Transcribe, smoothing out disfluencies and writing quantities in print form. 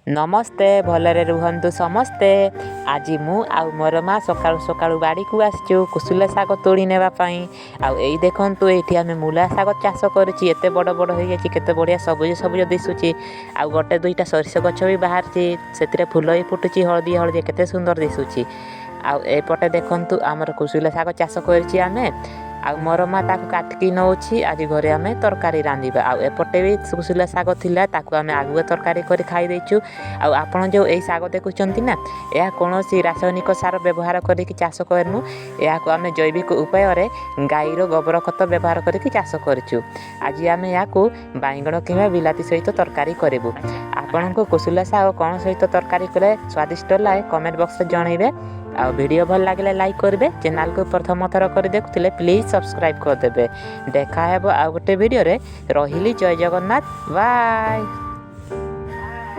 नमस्ते भलरे रुहंतु समस्ते। आज मु आउ मोर माँ सकाळु सकाळु बाड़ी को आसचु कुसुला शाग तोड़ी नेबा पई। आउ एई देखंतु एठी आमे मूला शाग चाष करछि। एते बड़ बड़ होई गेछि, केते बढ़िया सबुज सबुज दिसुछि। आउ गोटे दुईटा सरिष गछ भी बाहरछि, सेतिरे फूल भी फुटुछि हळदी हळदी, केते सुंदर दिसुछि। आउ एपटे देखंतु आमर कुसुला शाग चाष करछि आमे। आउ मोर माँ ताकू काटिकी नौछि। आज घरे आमे तरकारी रांधिबा। आउ एपटे भी कुसुला शाग थिला, ताकू आमे आगुए तरकारी करि खाई दैछु। आउ आपण जो एई शाग देखुचंती ना, या कोनोसी रासायनिक सार व्यवहार करिकि चाष करनु। याको आमे जैविक उपाय रे गाईर गोबर खत व्यवहार करिकि चाष करछु। आज आमे याको बाइगण किंबा बिलाती सहित तरकारी करिबु। आपनको कुसुला शाग कोन सहित तरकारी करे स्वादिष्ट लागे कमेंट बॉक्स रे जणाइबे। आ वीडियो भल लगे लाइक करेंगे। चैनल को प्रथम थर कर देखुले प्लीज सब्सक्राइब करदे। देखा हेबो आ गोटे वीडियो रे। रहिली जय जगन्नाथ, बाय।